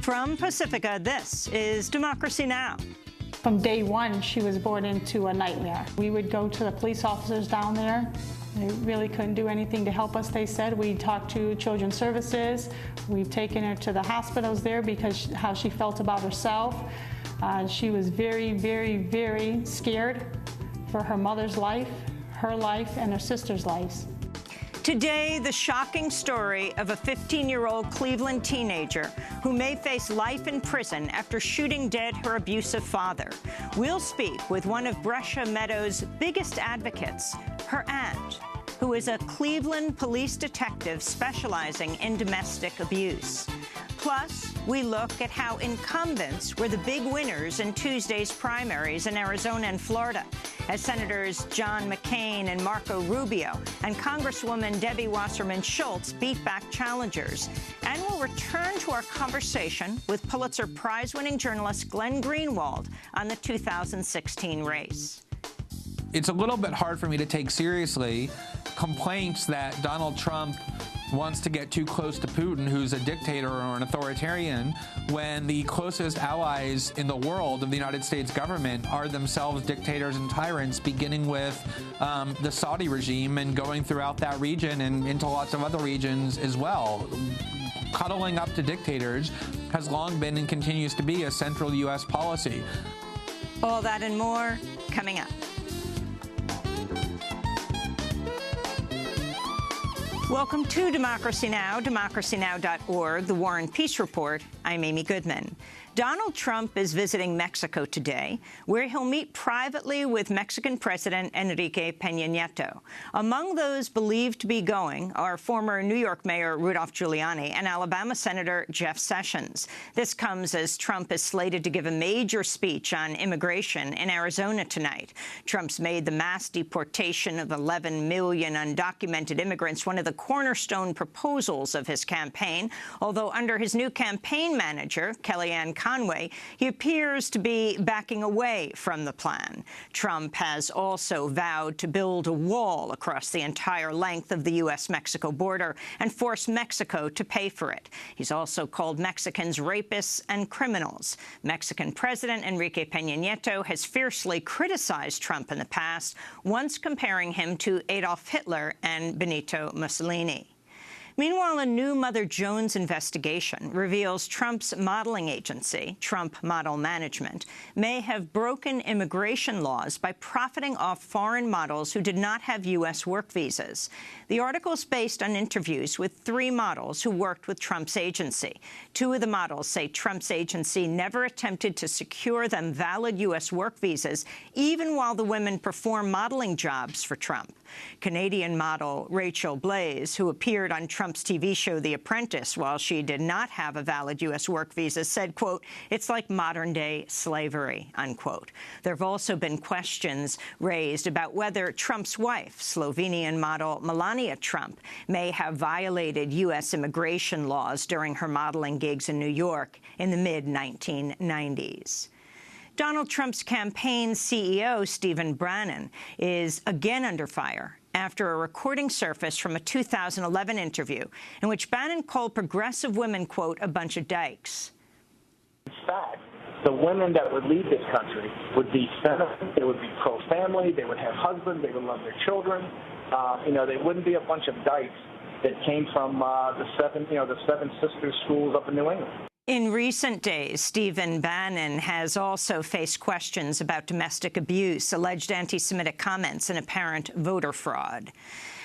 From Pacifica, this is Democracy Now! From day one, she was born into a nightmare. We would go to the police officers down there. They really couldn't do anything to help us, they said. We talked to Children's Services. We've taken her to the hospitals there because how she felt about herself. She was very, very, very scared for her mother's life, her life, and her sister's lives. Today, the shocking story of a 15-year-old Cleveland teenager who may face life in prison after shooting dead her abusive father. We'll speak with one of Brescia Meadows' biggest advocates, her aunt, who is a Cleveland police detective specializing in domestic abuse. Plus, we look at how incumbents were the big winners in Tuesday's primaries in Arizona and Florida, as Senators John McCain and Marco Rubio and Congresswoman Debbie Wasserman Schultz beat back challengers. And we'll return to our conversation with Pulitzer Prize-winning journalist Glenn Greenwald on the 2016 race. It's a little bit hard for me to take seriously complaints that Donald Trump wants to get too close to Putin, who's a dictator or an authoritarian, when the closest allies in the world of the United States government are themselves dictators and tyrants, beginning with the Saudi regime and going throughout that region and into lots of other regions as well. Cuddling up to dictators has long been and continues to be a central U.S. policy. All that and more coming up. Welcome to Democracy Now!, democracynow.org, the War and Peace Report. I'm Amy Goodman. Donald Trump is visiting Mexico today, where he'll meet privately with Mexican President Enrique Peña Nieto. Among those believed to be going are former New York Mayor Rudolph Giuliani and Alabama Senator Jeff Sessions. This comes as Trump is slated to give a major speech on immigration in Arizona tonight. Trump's made the mass deportation of 11 million undocumented immigrants one of the cornerstone proposals of his campaign, although under his new campaign manager, Kellyanne Conway, he appears to be backing away from the plan. Trump has also vowed to build a wall across the entire length of the U.S.-Mexico border and force Mexico to pay for it. He's also called Mexicans rapists and criminals. Mexican President Enrique Peña Nieto has fiercely criticized Trump in the past, once comparing him to Adolf Hitler and Benito Mussolini. Meanwhile, a new Mother Jones investigation reveals Trump's modeling agency, Trump Model Management, may have broken immigration laws by profiting off foreign models who did not have U.S. work visas. The article is based on interviews with 3 models who worked with Trump's agency. 2 of the models say Trump's agency never attempted to secure them valid U.S. work visas, even while the women performed modeling jobs for Trump. Canadian model Rachel Blaze, who appeared on Trump's TV show The Apprentice while she did not have a valid U.S. work visa, said, quote, "It's like modern-day slavery," unquote. There have also been questions raised about whether Trump's wife, Slovenian model Melania Trump, may have violated U.S. immigration laws during her modeling gigs in New York in the mid-1990s. Donald Trump's campaign CEO, Stephen Bannon, is again under fire after a recording surfaced from a 2011 interview in which Bannon called progressive women, quote, "a bunch of dykes." In fact, the women that would lead this country would be feminist, they would be pro-family, they would have husbands, they would love their children. They wouldn't be a bunch of dykes that came from the seven sister schools up in New England. In recent days, Stephen Bannon has also faced questions about domestic abuse, alleged anti-Semitic comments, and apparent voter fraud.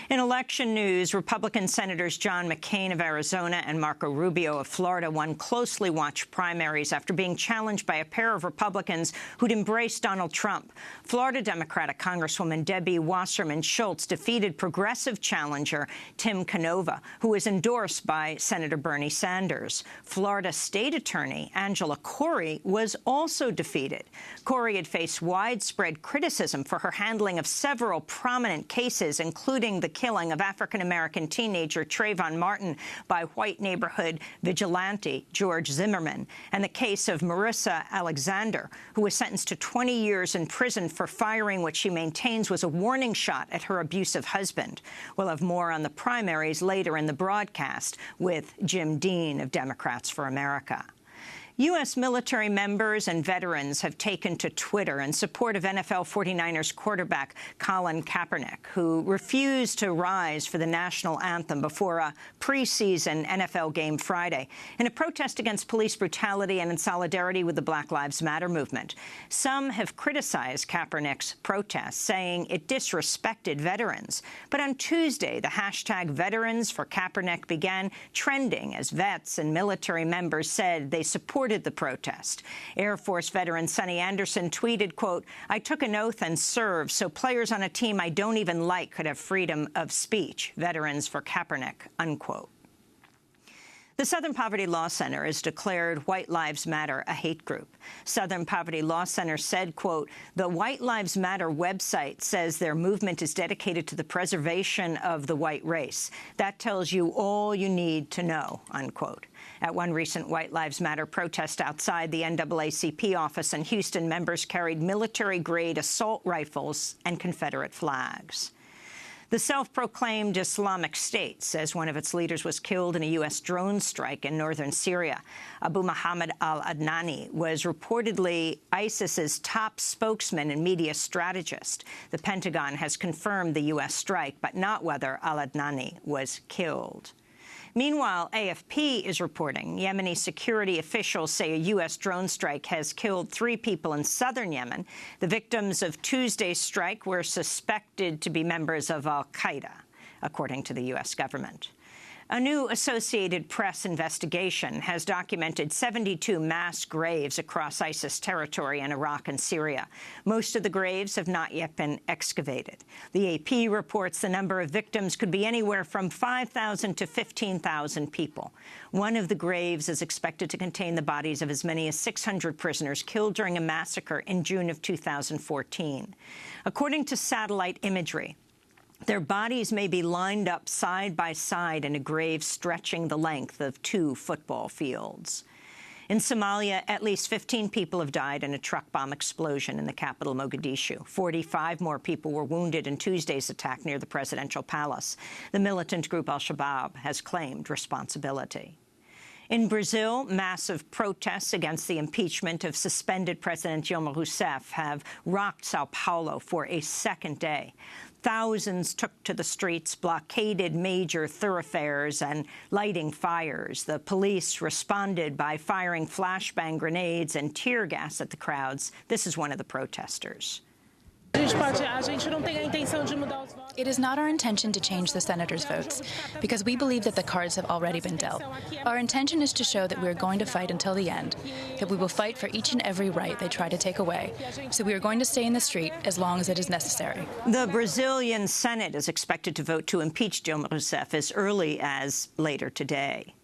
In election news, Republican Senators John McCain of Arizona and Marco Rubio of Florida won closely watched primaries after being challenged by a pair of Republicans who'd embraced Donald Trump. Florida Democratic Congresswoman Debbie Wasserman Schultz defeated progressive challenger Tim Canova, who was endorsed by Senator Bernie Sanders. Florida State Attorney Angela Corey was also defeated. Corey had faced widespread criticism for her handling of several prominent cases, including the killing of African-American teenager Trayvon Martin by white neighborhood vigilante George Zimmerman, and the case of Marissa Alexander, who was sentenced to 20 years in prison for firing what she maintains was a warning shot at her abusive husband. We'll have more on the primaries later in the broadcast with Jim Dean of Democrats for America. U.S. military members and veterans have taken to Twitter in support of NFL 49ers quarterback Colin Kaepernick, who refused to rise for the national anthem before a preseason NFL game Friday in a protest against police brutality and in solidarity with the Black Lives Matter movement. Some have criticized Kaepernick's protest, saying it disrespected veterans. But on Tuesday, the hashtag Veterans for Kaepernick began trending as vets and military members said they supported the protest. Air Force veteran Sonny Anderson tweeted, quote, "I took an oath and served, so players on a team I don't even like could have freedom of speech. Veterans for Kaepernick," unquote. The Southern Poverty Law Center has declared White Lives Matter a hate group. Southern Poverty Law Center said, quote, "The White Lives Matter website says their movement is dedicated to the preservation of the white race. That tells you all you need to know," unquote. At one recent White Lives Matter protest outside the NAACP office in Houston, members carried military-grade assault rifles and Confederate flags. The self-proclaimed Islamic State says one of its leaders was killed in a U.S. drone strike in northern Syria. Abu Muhammad al-Adnani was reportedly ISIS's top spokesman and media strategist. The Pentagon has confirmed the U.S. strike, but not whether al-Adnani was killed. Meanwhile, AFP is reporting Yemeni security officials say a U.S. drone strike has killed 3 people in southern Yemen. The victims of Tuesday's strike were suspected to be members of al-Qaeda, according to the U.S. government. A new Associated Press investigation has documented 72 mass graves across ISIS territory in Iraq and Syria. Most of the graves have not yet been excavated. The AP reports the number of victims could be anywhere from 5,000 to 15,000 people. One of the graves is expected to contain the bodies of as many as 600 prisoners killed during a massacre in June of 2014. According to satellite imagery, their bodies may be lined up side by side in a grave stretching the length of 2 football fields. In Somalia, at least 15 people have died in a truck bomb explosion in the capital, Mogadishu. 45 more people were wounded in Tuesday's attack near the presidential palace. The militant group al-Shabaab has claimed responsibility. In Brazil, massive protests against the impeachment of suspended President Dilma Rousseff have rocked Sao Paulo for a second day. Thousands took to the streets, blockaded major thoroughfares, and lighting fires. The police responded by firing flashbang grenades and tear gas at the crowds. This is one of the protesters. It is not our intention to change the senators' votes, because we believe that the cards have already been dealt. Our intention is to show that we are going to fight until the end, that we will fight for each and every right they try to take away. So we are going to stay in the street as long as it is necessary. The Brazilian Senate is expected to vote to impeach Dilma Rousseff as early as later today.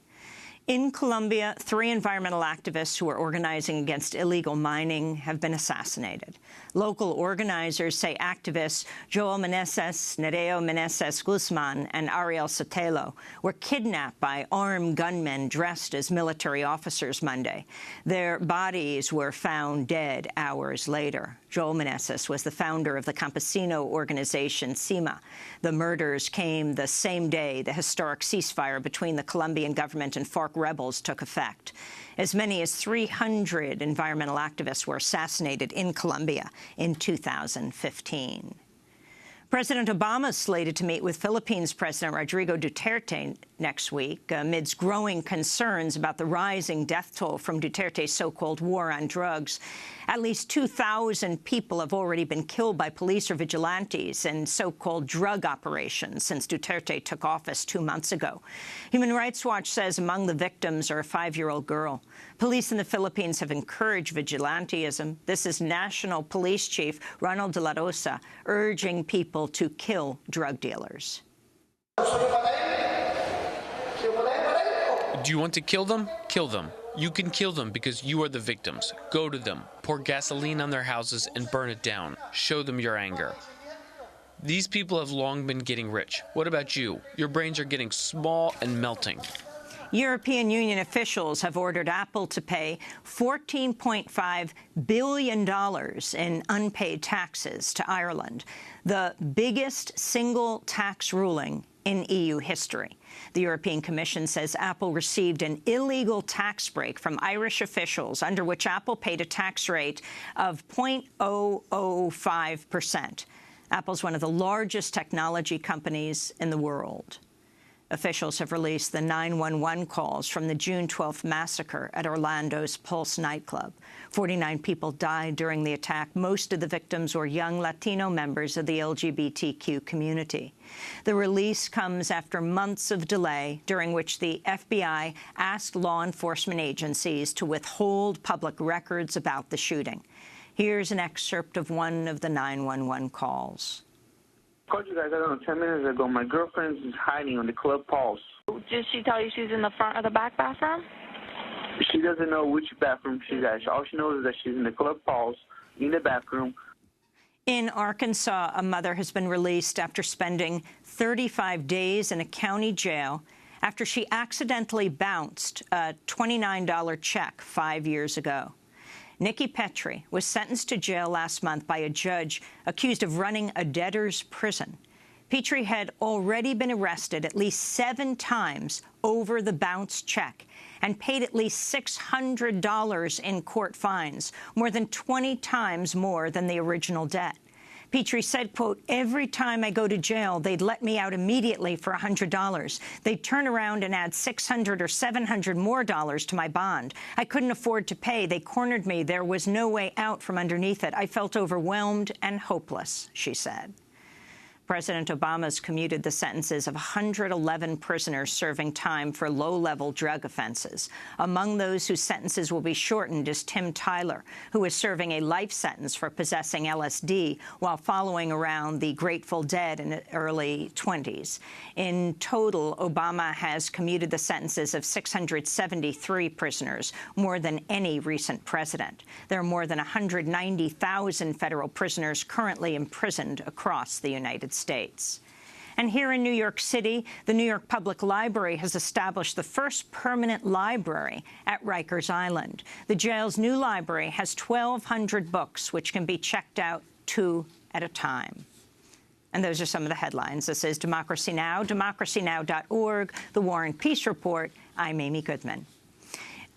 In Colombia, 3 environmental activists who are organizing against illegal mining have been assassinated. Local organizers say activists Joel Meneses, Nereo Meneses Guzman, and Ariel Sotelo were kidnapped by armed gunmen dressed as military officers Monday. Their bodies were found dead hours later. Joel Meneses was the founder of the campesino organization CIMA. The murders came the same day the historic ceasefire between the Colombian government and FARC rebels took effect. As many as 300 environmental activists were assassinated in Colombia in 2015. President Obama is slated to meet with Philippines President Rodrigo Duterte next week amidst growing concerns about the rising death toll from Duterte's so-called war on drugs. At least 2,000 people have already been killed by police or vigilantes in so-called drug operations since Duterte took office 2 months ago. Human Rights Watch says among the victims are a 5-year-old girl. Police in the Philippines have encouraged vigilantism. This is National Police Chief Ronald de la Rosa urging people to kill drug dealers. Do you want to kill them? Kill them. You can kill them because you are the victims. Go to them, pour gasoline on their houses and burn it down. Show them your anger. These people have long been getting rich. What about you? Your brains are getting small and melting. European Union officials have ordered Apple to pay $14.5 billion in unpaid taxes to Ireland, the biggest single tax ruling in EU history. The European Commission says Apple received an illegal tax break from Irish officials, under which Apple paid a tax rate of 0.005%. Apple's one of the largest technology companies in the world. Officials have released the 911 calls from the June 12th massacre at Orlando's Pulse nightclub. 49 people died during the attack. Most of the victims were young Latino members of the LGBTQ community. The release comes after months of delay, during which the FBI asked law enforcement agencies to withhold public records about the shooting. Here's an excerpt of one of the 911 calls. I called you guys, I don't know, 10 minutes ago. My girlfriend is hiding on the Club Pulse. Did she tell you she's in the front or the back bathroom? She doesn't know which bathroom she's at. All she knows is that she's in the Club Pulse, in the bathroom. In Arkansas, a mother has been released after spending 35 days in a county jail after she accidentally bounced a $29 check 5 years ago. Nikki Petrie was sentenced to jail last month by a judge accused of running a debtor's prison. Petrie had already been arrested at least 7 times over the bounced check and paid at least $600 in court fines, more than 20 times more than the original debt. Petrie said, quote, "Every time I go to jail, they'd let me out immediately for $100. They'd turn around and add $600 or $700 more to my bond. I couldn't afford to pay. They cornered me. There was no way out from underneath it. I felt overwhelmed and hopeless," she said. President Obama's commuted the sentences of 111 prisoners serving time for low-level drug offenses. Among those whose sentences will be shortened is Tim Tyler, who is serving a life sentence for possessing LSD while following around the Grateful Dead in the early 20s. In total, Obama has commuted the sentences of 673 prisoners, more than any recent president. There are more than 190,000 federal prisoners currently imprisoned across the United States. And here in New York City, the New York Public Library has established the first permanent library at Rikers Island. The jail's new library has 1,200 books, which can be checked out 2 at a time. And those are some of the headlines. This is Democracy Now!, democracynow.org, The War and Peace Report. I'm Amy Goodman.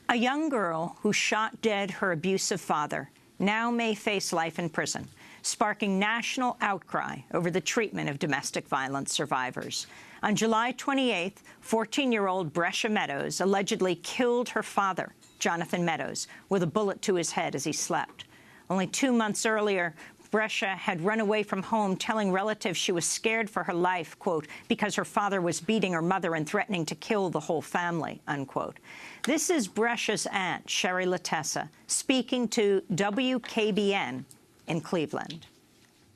A young girl who shot dead her abusive father now may face life in prison, sparking national outcry over the treatment of domestic violence survivors. On July 28th, 14-year-old Brescia Meadows allegedly killed her father, Jonathan Meadows, with a bullet to his head as he slept. Only 2 months earlier, Brescia had run away from home, telling relatives she was scared for her life, quote, because her father was beating her mother and threatening to kill the whole family, unquote. This is Brescia's aunt, Sherry Latessa, speaking to WKBN in Cleveland.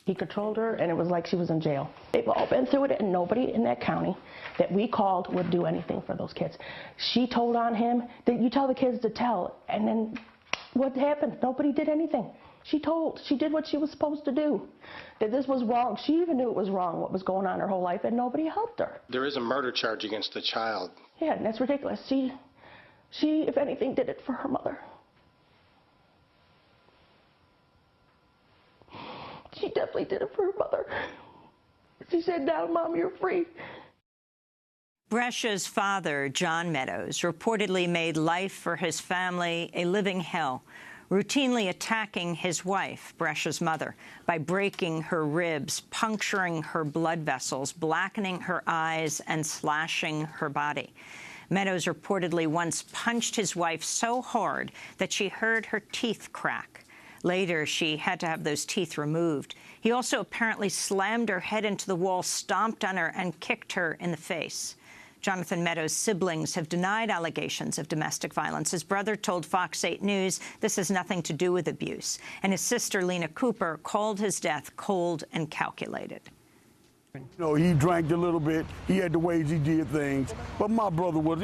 He controlled her, and it was like she was in jail. They've all been through it, and nobody in that county that we called would do anything for those kids. She told on him that you tell the kids to tell, and then what happened? Nobody did anything. She did what she was supposed to do, that this was wrong. She even knew it was wrong, what was going on her whole life, and nobody helped her. There is a murder charge against the child. Yeah, and that's ridiculous. She, if anything, did it for her mother. She definitely did it for her mother. She said, "Now, Mom, you're free." Brescia's father, John Meadows, reportedly made life for his family a living hell, routinely attacking his wife, Brescia's mother, by breaking her ribs, puncturing her blood vessels, blackening her eyes, and slashing her body. Meadows reportedly once punched his wife so hard that she heard her teeth crack. Later, she had to have those teeth removed. He also apparently slammed her head into the wall, stomped on her, and kicked her in the face. Jonathan Meadows' siblings have denied allegations of domestic violence. His brother told Fox 8 News this has nothing to do with abuse. And his sister, Lena Cooper, called his death cold and calculated. You know, he drank a little bit. He had the ways he did things. But my brother was,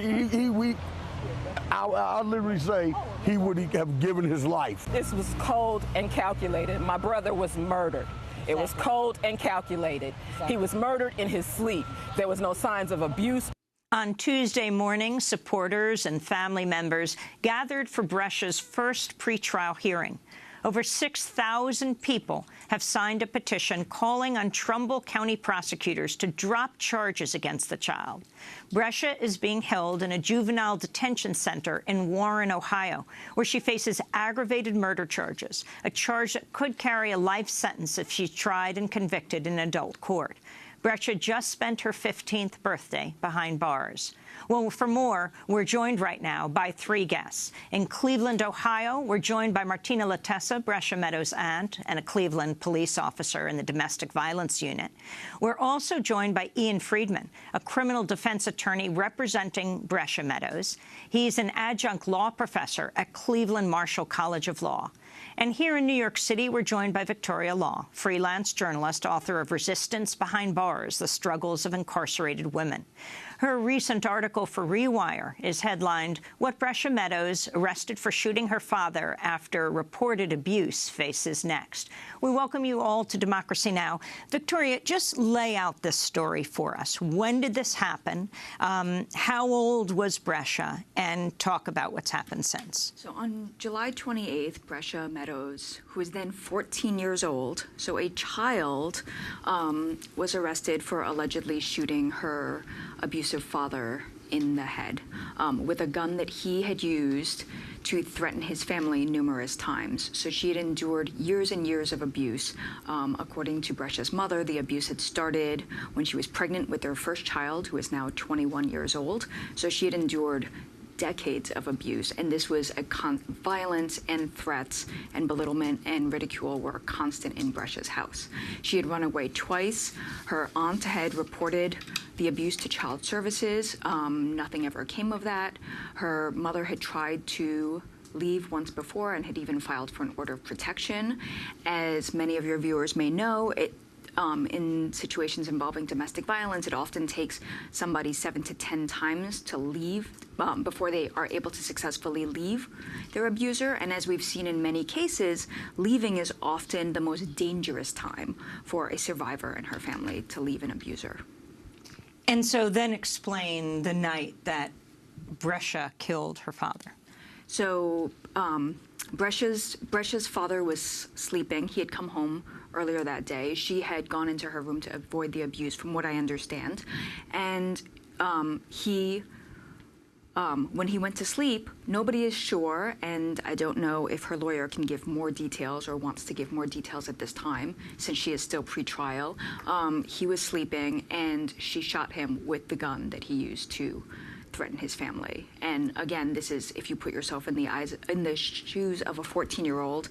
I literally say he would have given his life. This was cold and calculated. My brother was murdered. It was cold and calculated. He was murdered in his sleep. There was no signs of abuse. On Tuesday morning, supporters and family members gathered for Brescia's first pretrial hearing. Over 6,000 people have signed a petition calling on Trumbull County prosecutors to drop charges against the child. Brescia is being held in a juvenile detention center in Warren, Ohio, where she faces aggravated murder charges, a charge that could carry a life sentence if she's tried and convicted in adult court. Brescia just spent her 15th birthday behind bars. Well, for more, we're joined right now by three guests. In Cleveland, Ohio, we're joined by Martina Latessa, Brescia Meadows' aunt and a Cleveland police officer in the domestic violence unit. We're also joined by Ian Friedman, a criminal defense attorney representing Brescia Meadows. He's an adjunct law professor at Cleveland Marshall College of Law. And here in New York City, we're joined by Victoria Law, freelance journalist, author of Resistance Behind Bars, The Struggles of Incarcerated Women. Her recent article for Rewire is headlined, What Brescia Meadows, Arrested for Shooting Her Father After Reported Abuse, Faces Next. We welcome you all to Democracy Now! Victoria, just lay out this story for us. When did this happen? How old was Brescia? And talk about what's happened since. So on July 28th, Brescia Meadows, who was then 14 years old, so a child, was arrested for allegedly shooting her abusive father in the head with a gun that he had used to threaten his family numerous times. So she had endured years and years of abuse. According to Brescia's mother, the abuse had started when she was pregnant with their first child, who is now 21 years old. So she had endured decades of abuse, and this was violence and threats and belittlement and ridicule were constant in Brescia's house. She had run away twice. Her aunt had reported the abuse to child services. Nothing ever came of that. Her mother had tried to leave once before and had even filed for an order of protection. As many of your viewers may know, in situations involving domestic violence, it often takes somebody 7 to 10 times to leave before they are able to successfully leave their abuser. And as we've seen in many cases, leaving is often the most dangerous time for a survivor and her family to leave an abuser. And so then explain the night that Brescia killed her father. So Brescia's father was sleeping. He had come home earlier that day. She had gone into her room to avoid the abuse, from what I understand. And when he went to sleep, nobody is sure, and I don't know if her lawyer can give more details or wants to give more details at this time, since she is still pre-trial. He was sleeping, and she shot him with the gun that he used to threaten his family. And again, this is, if you put yourself in the shoes of a 14-year-old,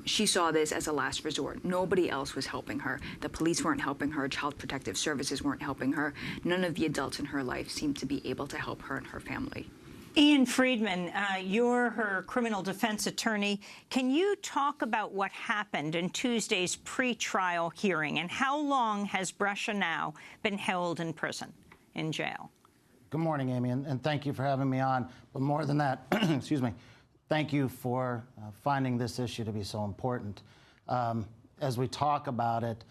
she saw this as a last resort. Nobody else was helping her. The police weren't helping her. Child Protective Services weren't helping her. None of the adults in her life seemed to be able to help her and her family. Ian Friedman, you're her criminal defense attorney. Can you talk about what happened in Tuesday's pre-trial hearing, and how long has Brescia now been held in prison, in jail? Good morning, Amy, and thank you for having me on. But more than that, excuse me, thank you for finding this issue to be so important. As we talk about it,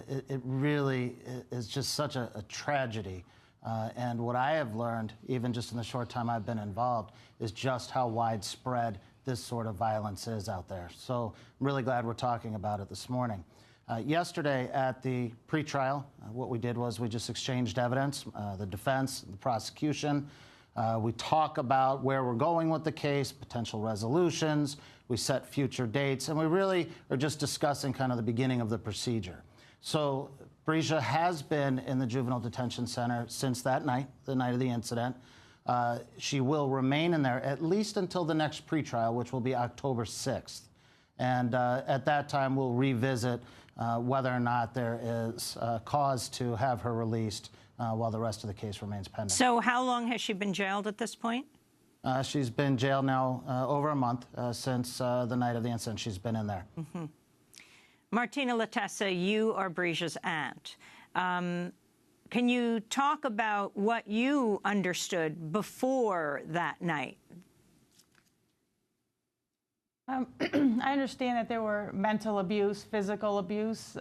it really is just such a tragedy. And what I have learned, even just in the short time I've been involved, is just how widespread this sort of violence is out there. So I'm really glad we're talking about it this morning. Yesterday at the pretrial, what we did was we just exchanged evidence, the defense, the prosecution. We talk about where we're going with the case, potential resolutions. We set future dates, and we really are just discussing kind of the beginning of the procedure. So Brescia has been in the juvenile detention center since that night, the night of the incident. She will remain in there at least until the next pretrial, which will be October 6th. And at that time, we'll revisit whether or not there is cause to have her released while the rest of the case remains pending. So how long has she been jailed at this point? She's been jailed now over a month since the night of the incident. She's been in there. Mm-hmm. Martina Latessa, you are Brescia's aunt. Can you talk about what you understood before that night? I understand that there were mental abuse, physical abuse,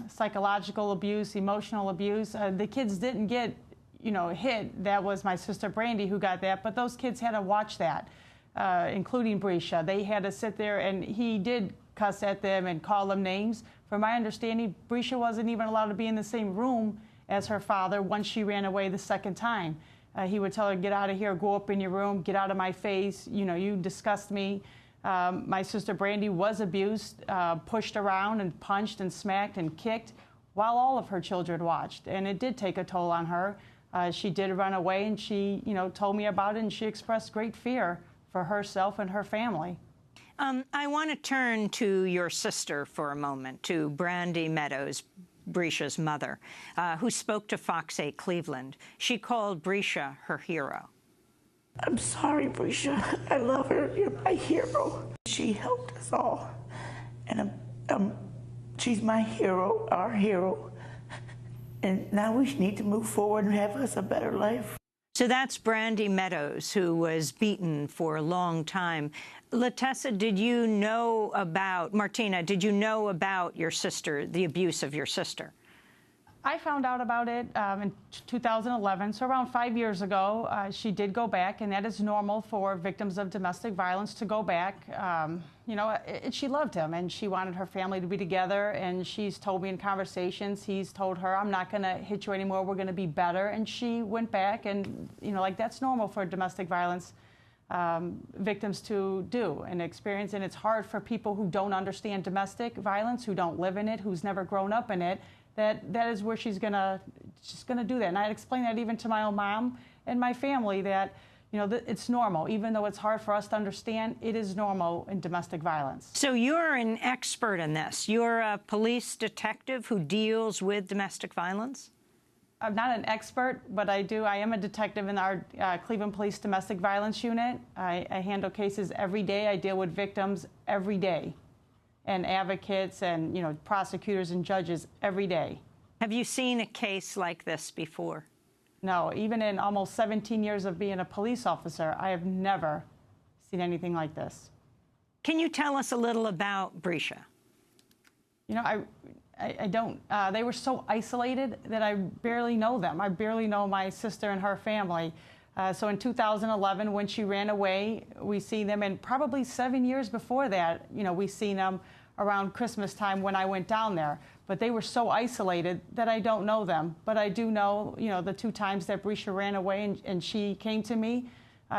psychological abuse, emotional abuse. The kids didn't get, hit. That was my sister Brandy who got that, but those kids had to watch that. including Brescia. They had to sit there, and he did cuss at them and call them names. From my understanding, Brescia wasn't even allowed to be in the same room as her father once she ran away the second time. He would tell her, get out of here, go up in your room, get out of my face, you know, you disgust me. My sister Brandy was abused, pushed around and punched and smacked and kicked while all of her children watched. And it did take a toll on her. She did run away, and she, you know, told me about it, and she expressed great fear for herself and her family. I want to turn to your sister for a moment, to Brandy Meadows, Brescia's mother, who spoke to Fox 8 Cleveland. She called Brescia her hero. I'm sorry, Brescia. I love her. You're my hero. She helped us all. And she's my hero, our hero. And now we need to move forward and have us a better life. So that's Brandy Meadows, who was beaten for a long time. Latessa, did you know about, Martina, did you know about your sister, the abuse of your sister? I found out about it in 2011, so around 5 years ago. She did go back, and that is normal for victims of domestic violence to go back. You know, she loved him, and she wanted her family to be together, and she's told me in conversations, he's told her, I'm not going to hit you anymore, we're going to be better, and she went back, and, you know, like, that's normal for domestic violence victims to do and experience, and it's hard for people who don't understand domestic violence, who don't live in it, who's never grown up in it, that is where she's gonna do that. And I explained that even to my own mom and my family, that, you know, it's normal. Even though it's hard for us to understand, it is normal in domestic violence. So you're an expert in this. You're a police detective who deals with domestic violence? I'm not an expert, but I am a detective in our Cleveland Police Domestic Violence Unit. I handle cases every day. I deal with victims every day, and advocates and, you know, prosecutors and judges every day. Have you seen a case like this before? No, even in almost 17 years of being a police officer, I have never seen anything like this. Can you tell us a little about Brescia? You know, I don't. They were so isolated that I barely know them. I barely know my sister and her family. So in 2011, when she ran away, we seen them, and probably 7 years before that, you know, we seen them around Christmas time when I went down there. But they were so isolated that I don't know them. But I do know, you know, the 2 times that Brescia ran away and she came to me.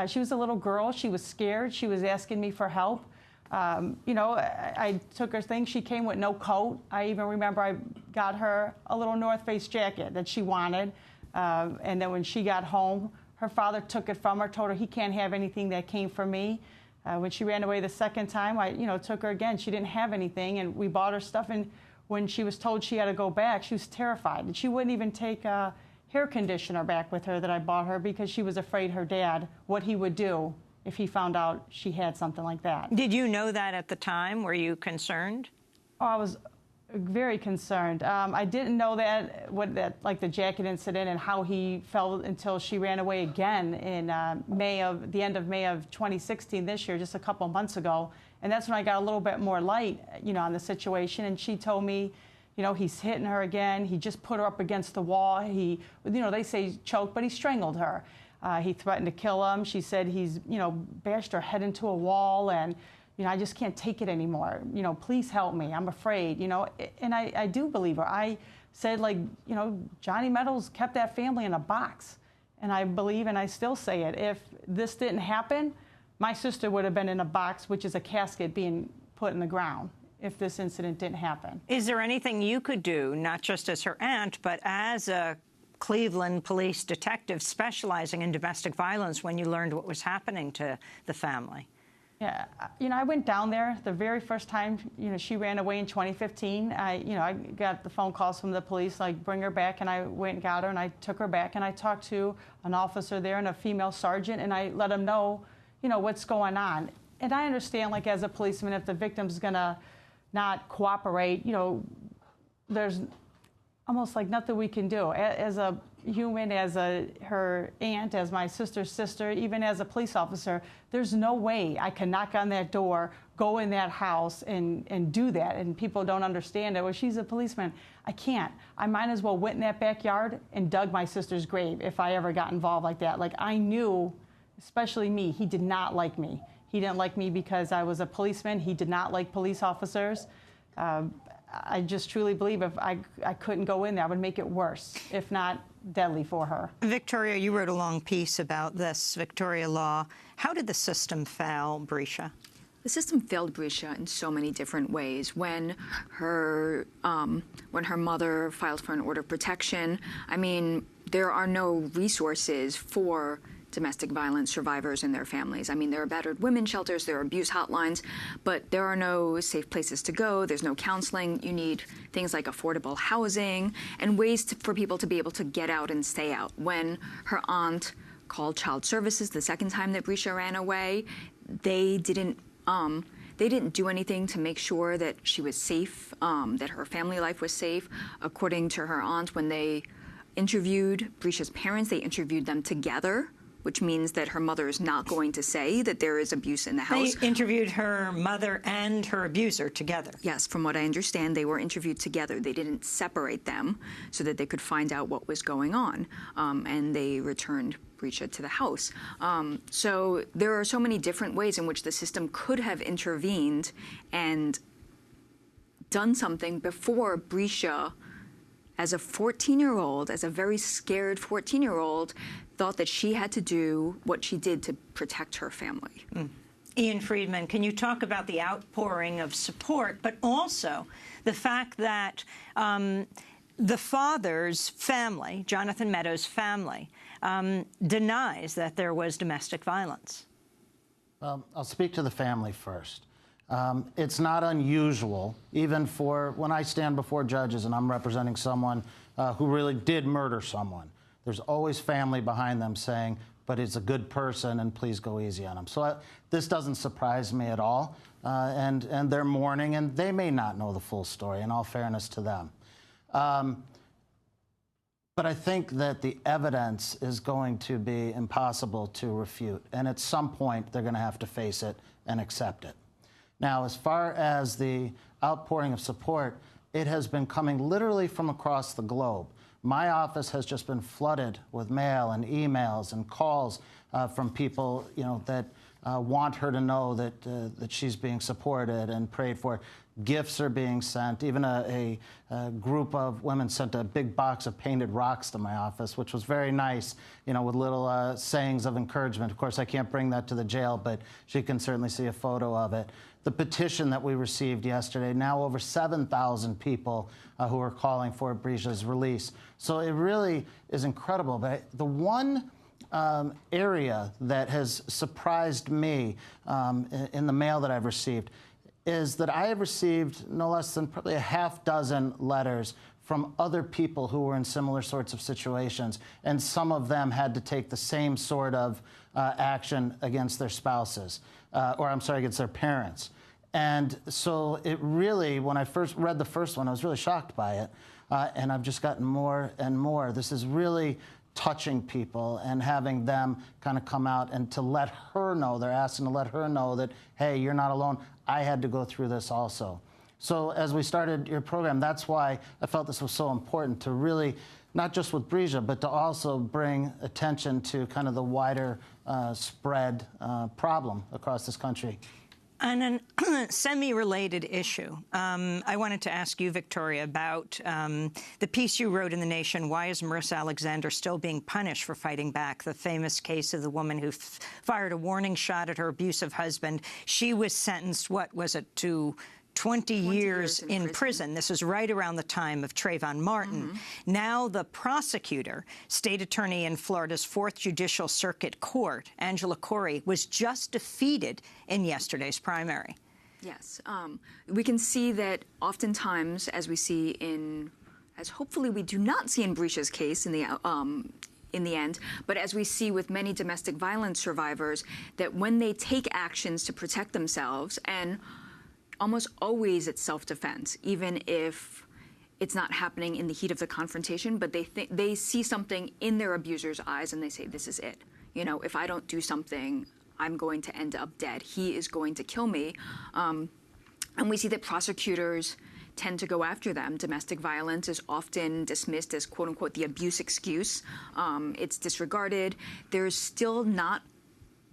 She was a little girl. She was scared. She was asking me for help. You know, I took her things. She came with no coat. I even remember I got her a little North Face jacket that she wanted. And then when she got home, her father took it from her, told her he can't have anything that came from me. When she ran away the second time, I, you know, took her again. She didn't have anything, and we bought her stuff. And when she was told she had to go back, she was terrified. And she wouldn't even take a hair conditioner back with her that I bought her because she was afraid her dad, what he would do if he found out she had something like that. Did you know that at the time? Were you concerned? Oh, I was very concerned. I didn't know like the jacket incident and how he felt until she ran away again in the end of May of 2016 this year, just a couple months ago. And that's when I got a little bit more light, you know, on the situation. And she told me, you know, he's hitting her again. He just put her up against the wall. He, you know, they say choked, but he strangled her. He threatened to kill him. She said he's, you know, bashed her head into a wall, and, you know, I just can't take it anymore. You know, please help me. I'm afraid, you know. And I do believe her. I said, like, you know, Johnny Meadows kept that family in a box. And I believe, and I still say it, if this didn't happen, my sister would have been in a box, which is a casket being put in the ground, if this incident didn't happen. Is there anything you could do, not just as her aunt, but as a Cleveland police detective specializing in domestic violence, when you learned what was happening to the family? Yeah, you know, I went down there the very first time, you know, she ran away in 2015. I got the phone calls from the police, like, bring her back, and I went and got her, and I took her back, and I talked to an officer there and a female sergeant, and I let them know, you know, what's going on. And I understand, like, as a policeman, if the victim's gonna not cooperate, you know, there's almost like nothing we can do. As a human, as her aunt, as my sister's sister, even as a police officer, there's no way I can knock on that door, go in that house, and do that. And people don't understand it. Well, she's a policeman. I can't. I might as well went in that backyard and dug my sister's grave if I ever got involved like that. Like, I knew, especially me, he did not like me. He didn't like me because I was a policeman. He did not like police officers. I just truly believe if I couldn't go in there, I would make it worse, if not deadly for her. Victoria, you wrote a long piece about this, Victoria Law. How did the system fail, Brescia? The system failed Brescia in so many different ways. When her mother filed for an order of protection, I mean, there are no resources for domestic violence survivors and their families. I mean, there are battered women shelters, there are abuse hotlines, but there are no safe places to go. There's no counseling. You need things like affordable housing and ways for people to be able to get out and stay out. When her aunt called child services the second time that Brescia ran away, they didn't do anything to make sure that she was safe, that her family life was safe. According to her aunt, when they interviewed Brescia's parents, they interviewed them together, which means that her mother is not going to say that there is abuse in the house. They interviewed her mother and her abuser together. Yes, from what I understand, they were interviewed together. They didn't separate them so that they could find out what was going on, and they returned Brescia to the house. So there are so many different ways in which the system could have intervened and done something before Brescia, as a 14-year-old, as a very scared 14-year-old, thought that she had to do what she did to protect her family. Ian Friedman, can you talk about the outpouring of support, but also the fact that the father's family, Jonathan Meadows' family, denies that there was domestic violence? Well, I'll speak to the family first. It's not unusual, even for when I stand before judges and I'm representing someone who really did murder someone. There's always family behind them saying, but he's a good person and please go easy on him. So this doesn't surprise me at all. And they're mourning, and they may not know the full story, in all fairness to them. But I think that the evidence is going to be impossible to refute. And at some point, they're going to have to face it and accept it. Now, as far as the outpouring of support, it has been coming literally from across the globe. My office has just been flooded with mail and emails and calls from people, that want her to know that she's being supported and prayed for. Gifts are being sent. Even a group of women sent a big box of painted rocks to my office, which was very nice, with little sayings of encouragement. Of course, I can't bring that to the jail, but she can certainly see a photo of it. The petition that we received yesterday, now over 7,000 people who are calling for Brescia's release. So it really is incredible. But the one area that has surprised me in the mail that I've received is that I have received no less than probably a half dozen letters from other people who were in similar sorts of situations, and some of them had to take the same sort of action against their spouses, against their parents. And so it really, when I first read the first one, I was really shocked by it, and I've just gotten more and more. This is really touching people and having them kind of come out and to let her know, they're asking to let her know that, hey, you're not alone. I had to go through this also. So as we started your program, that's why I felt this was so important to really, not just with Brescia, but to also bring attention to kind of the wider spread problem across this country. On a semi-related issue, I wanted to ask you, Victoria, about the piece you wrote in The Nation, Why is Marissa Alexander Still Being Punished for Fighting Back? The famous case of the woman who fired a warning shot at her abusive husband. She was sentenced, what was it, to 20 years in prison. This is right around the time of Trayvon Martin. Now the prosecutor, state attorney in Florida's 4th Judicial Circuit Court, Angela Corey, was just defeated in yesterday's primary. Yes. We can see that oftentimes, as we see as hopefully we do not see in Brescia's case in the end, but as we see with many domestic violence survivors, that when they take actions to protect themselves, and almost always it's self-defense, even if it's not happening in the heat of the confrontation, but they see something in their abuser's eyes and they say, this is it. If I don't do something, I'm going to end up dead. He is going to kill me. And we see that prosecutors tend to go after them. Domestic violence is often dismissed as, quote unquote, the abuse excuse. It's disregarded. There's still not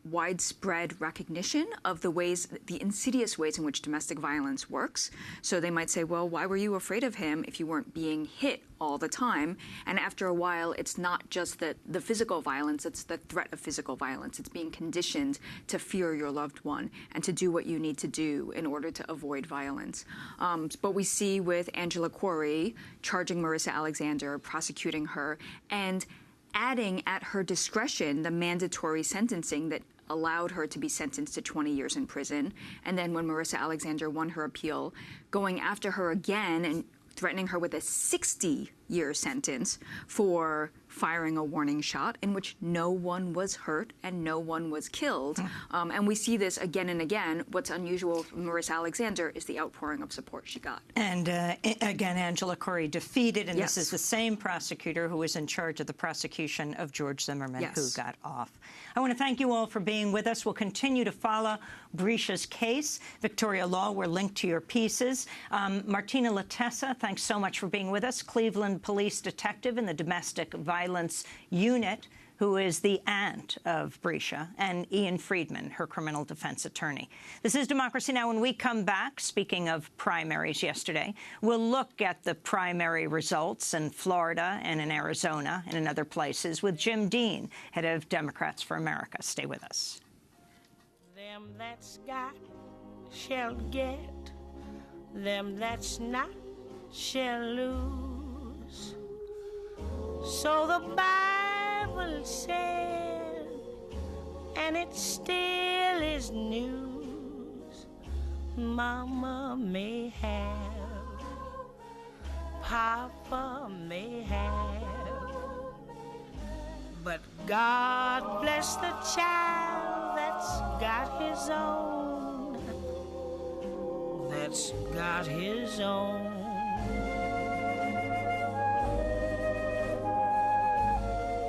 widespread recognition of the insidious ways in which domestic violence works. So they might say, well, why were you afraid of him if you weren't being hit all the time? And after a while, it's not just the physical violence, it's the threat of physical violence. It's being conditioned to fear your loved one and to do what you need to do in order to avoid violence. But we see with Angela Quarry charging Marissa Alexander, prosecuting her, and adding at her discretion the mandatory sentencing that allowed her to be sentenced to 20 years in prison. And then when Marissa Alexander won her appeal, going after her again and threatening her with a 60-year sentence for firing a warning shot in which no one was hurt and no one was killed. And we see this again and again. What's unusual for Marissa Alexander is the outpouring of support she got. And again, Angela Quarry defeated, and this is the same prosecutor who was in charge of the prosecution of George Zimmerman, who got off. I want to thank you all for being with us. We'll continue to follow Brisha's case. Victoria Law, we're linked to your pieces. Martina Latessa, thanks so much for being with us. Cleveland police detective in the domestic violence unit, who is the aunt of Brisha, and Ian Friedman, her criminal defense attorney. This is Democracy Now! When we come back, speaking of primaries yesterday, we'll look at the primary results in Florida and in Arizona and in other places with Jim Dean, head of Democrats for America. Stay with us. Them that's got shall get, them that's not shall lose. So the Bible said, and it still is news. Mama may have, Papa may have, but God bless the child that's got his own, that's got his own.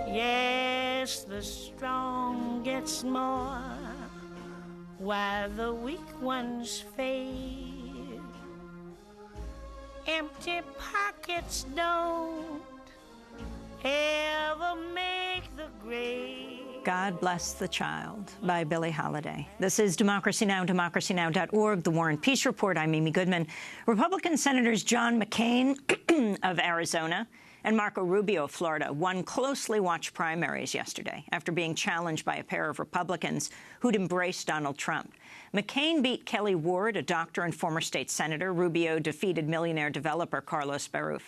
Yes, the strong gets more, while the weak ones fade. Empty pockets don't ever make the grade. God Bless the Child by Billie Holiday. This is Democracy Now!, democracynow.org, The War and Peace Report. I'm Amy Goodman. Republican Senators John McCain of Arizona and Marco Rubio of Florida won closely watched primaries yesterday after being challenged by a pair of Republicans who'd embraced Donald Trump. McCain beat Kelly Ward, a doctor and former state senator. Rubio defeated millionaire developer Carlos Baruf.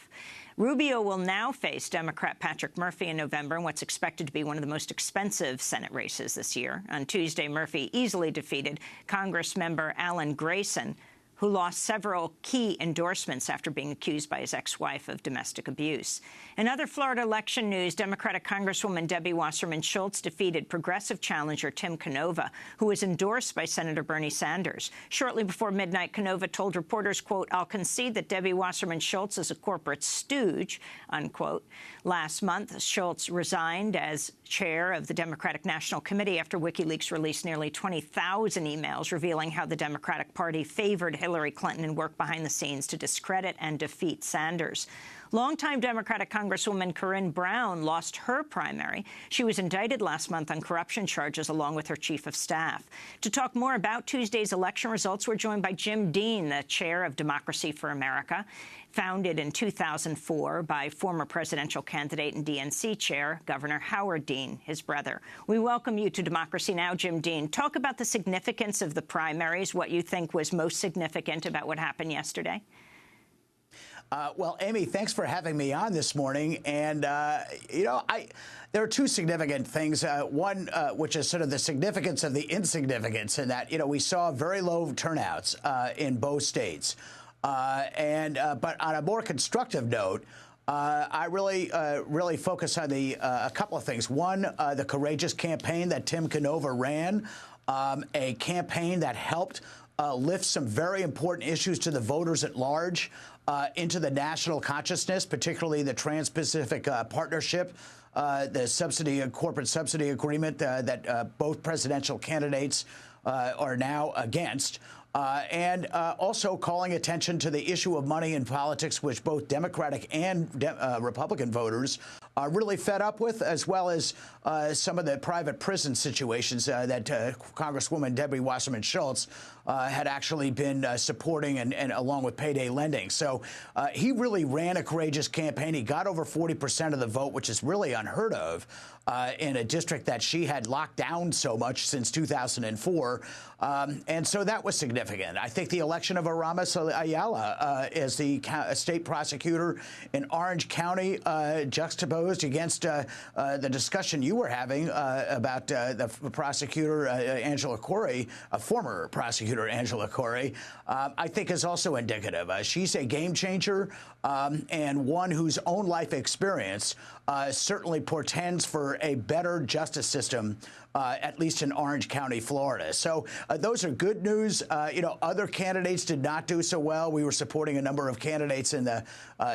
Rubio will now face Democrat Patrick Murphy in November in what's expected to be one of the most expensive Senate races this year. On Tuesday, Murphy easily defeated Congressmember Alan Grayson, who lost several key endorsements after being accused by his ex-wife of domestic abuse. In other Florida election news, Democratic Congresswoman Debbie Wasserman Schultz defeated progressive challenger Tim Canova, who was endorsed by Senator Bernie Sanders. Shortly before midnight, Canova told reporters, quote, "I'll concede that Debbie Wasserman Schultz is a corporate stooge," unquote. Last month, Schultz resigned as chair of the Democratic National Committee after WikiLeaks released nearly 20,000 emails revealing how the Democratic Party favored Hillary Clinton and worked behind the scenes to discredit and defeat Sanders. Longtime Democratic Congresswoman Corinne Brown lost her primary. She was indicted last month on corruption charges along with her chief of staff. To talk more about Tuesday's election results, we're joined by Jim Dean, the chair of Democracy for America, founded in 2004 by former presidential candidate and DNC chair Governor Howard Dean, his brother. We welcome you to Democracy Now!, Jim Dean. Talk about the significance of the primaries, what you think was most significant about what happened yesterday. Well, Amy, thanks for having me on this morning. And, there are two significant things. One, which is sort of the significance of the insignificance in that, we saw very low turnouts in both states. But on a more constructive note, I really focus on a couple of things. One, the courageous campaign that Tim Canova ran, a campaign that helped lift some very important issues to the voters at large into the national consciousness, particularly the Trans-Pacific Partnership, the corporate subsidy agreement that both presidential candidates are now against. And also calling attention to the issue of money in politics, which both Democratic and Republican voters really fed up with, as well as some of the private prison situations that Congresswoman Debbie Wasserman Schultz had actually been supporting and along with payday lending. So he really ran a courageous campaign. He got over 40% of the vote, which is really unheard of in a district that she had locked down so much since 2004. And so that was significant. I think the election of Aramis Ayala as the state prosecutor in Orange County, juxtaposed against the discussion you were having about the prosecutor, Angela Corey, a former prosecutor, Angela Corey, I think is also indicative. She's a game changer and one whose own life experience certainly portends for a better justice system, at least in Orange County, Florida. So those are good news. Other candidates did not do so well. We were supporting a number of candidates in the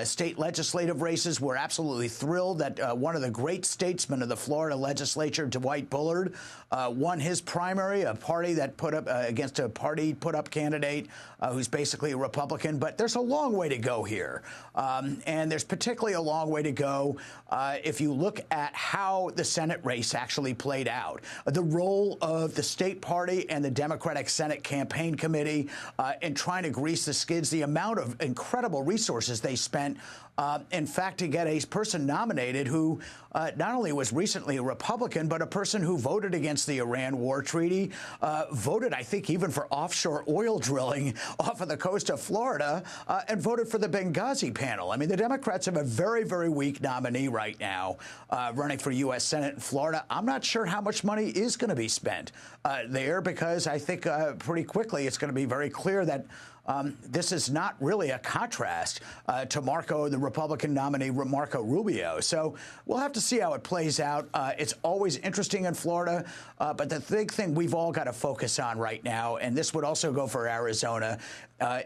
state legislative races. We're absolutely thrilled that one of the great statesmen of the Florida legislature, Dwight Bullard, won his primary, a party that put up against a party put-up candidate who's basically a Republican. But there's a long way to go here. And there's particularly a long way to go if you look at how the Senate race actually played out. The role of the state party and the Democratic Senate Campaign Committee in trying to grease the skids, the amount of incredible resources they spent, in fact, to get a person nominated who not only was recently a Republican, but a person who voted against the Iran war treaty, voted, I think, even for offshore oil drilling off of the coast of Florida, and voted for the Benghazi panel. I mean, the Democrats have a very, very weak nominee right now running for U.S. Senate in Florida. I'm not sure how much money is going to be spent there, because I think pretty quickly it's going to be very clear that this is not really a contrast to the Republican nominee, Marco Rubio. So we'll have to see how it plays out. It's always interesting in Florida, but the big thing we've all got to focus on right now, and this would also go for Arizona,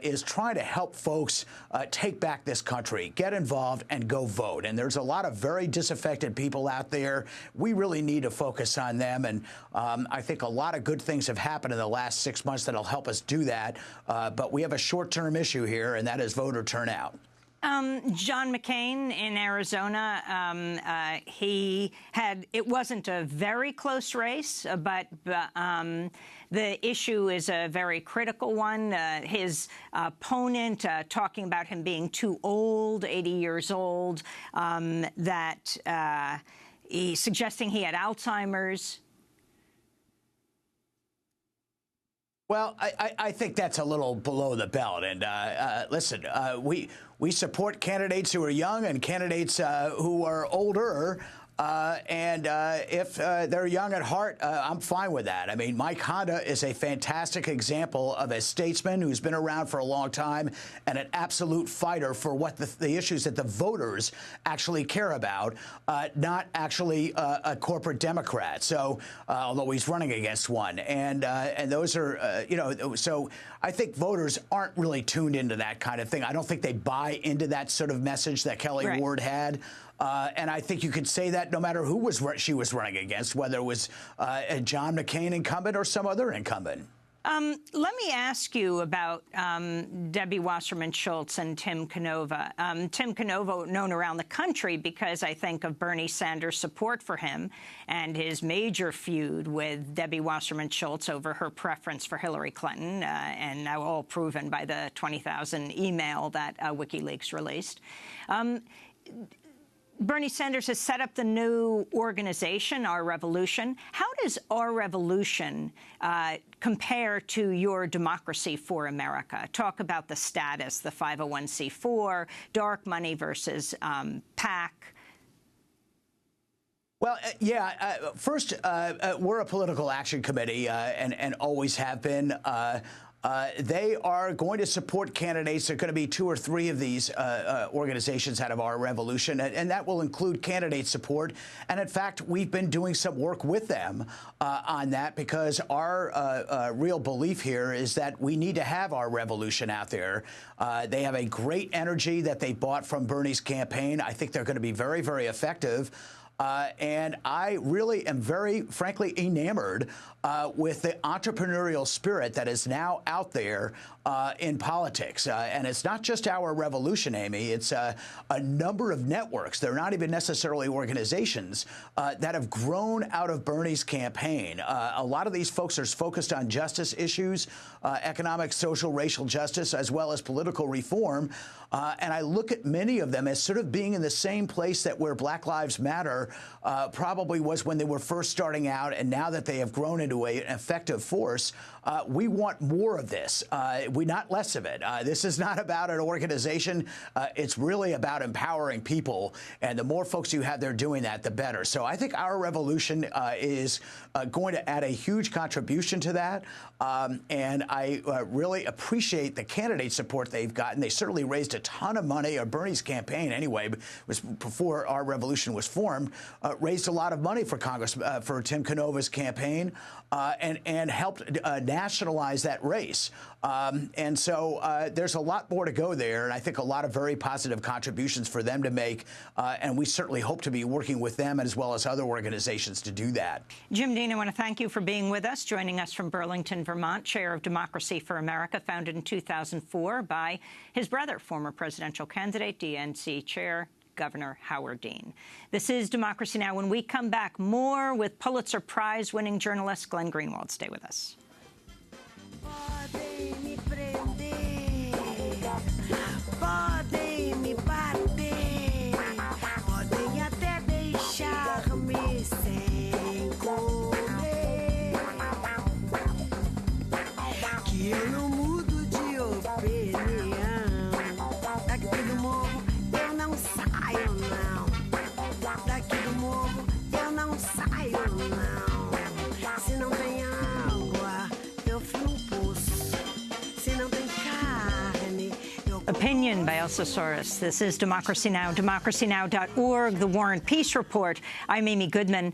is trying to help folks take back this country, get involved, and go vote. And there's a lot of very disaffected people out there. We really need to focus on them. And I think a lot of good things have happened in the last 6 months that'll help us do that. But we have a short-term issue here, and that is voter turnout. John McCain in Arizona, it wasn't a very close race, but the issue is a very critical one. His opponent talking about him being too old, 80 years old, he's suggesting he had Alzheimer's. Well, I think that's a little below the belt. And listen, we support candidates who are young and candidates who are older. If they're young at heart, I'm fine with that. I mean, Mike Honda is a fantastic example of a statesman who's been around for a long time and an absolute fighter for what the issues that the voters actually care about, not actually a corporate Democrat. So, although he's running against one, and those are, so I think voters aren't really tuned into that kind of thing. I don't think they buy into that sort of message that Kelly Ward had. And I think you could say that no matter who she was running against, whether it was a John McCain incumbent or some other incumbent. Let me ask you about Debbie Wasserman Schultz and Tim Canova. Tim Canova, known around the country because I think of Bernie Sanders' support for him and his major feud with Debbie Wasserman Schultz over her preference for Hillary Clinton, and now all proven by the 20,000 email that WikiLeaks released. Bernie Sanders has set up the new organization, Our Revolution. How does Our Revolution compare to your Democracy for America? Talk about the status, the 501c4, dark money versus PAC. Well, first, we're a political action committee and always have been. They are going to support candidates. There are going to be 2 or 3 of these organizations out of Our Revolution, and that will include candidate support. And in fact, we've been doing some work with them on that, because our real belief here is that we need to have Our Revolution out there. They have a great energy that they bought from Bernie's campaign. I think they're going to be very, very effective. And I really am very, frankly, enamored with the entrepreneurial spirit that is now out there in politics. And it's not just Our Revolution, Amy. It's a number of networks. They're not even necessarily organizations that have grown out of Bernie's campaign. A lot of these folks are focused on justice issues, economic, social, racial justice, as well as political reform. And I look at many of them as sort of being in the same place that where Black Lives Matter probably was when they were first starting out, and now that they have grown into an effective force, we want more of this. We not less of it. This is not about an organization. It's really about empowering people, and the more folks you have there doing that, the better. So I think Our Revolution is going to add a huge contribution to that, and I really appreciate the candidate support they've gotten. They certainly raised a ton of money. Bernie's campaign, anyway, was before Our Revolution was formed, raised a lot of money for Congress, for Tim Canova's campaign, and helped nationalize that race. And so there's a lot more to go there, and I think a lot of very positive contributions for them to make, and we certainly hope to be working with them as well as other organizations to do that. Jim Dean, I want to thank you for being with us, joining us from Burlington, Vermont, chair of Democracy for America, founded in 2004 by his brother, former presidential candidate, DNC chair, Governor Howard Dean. This is Democracy Now! When we come back, more with Pulitzer Prize-winning journalist Glenn Greenwald. Stay with us. Podem me prender, podem me bater, podem até deixar-me sem comer, que eu não mudo de opinião. Daqui do morro eu não saio, não. Daqui do morro eu não saio, não. Se não tem água, eu fui um poço. Se não tem carne, eu... Opinion by Elsa Soros. This is Democracy Now!, democracynow.org, The War and Peace Report. I'm Amy Goodman.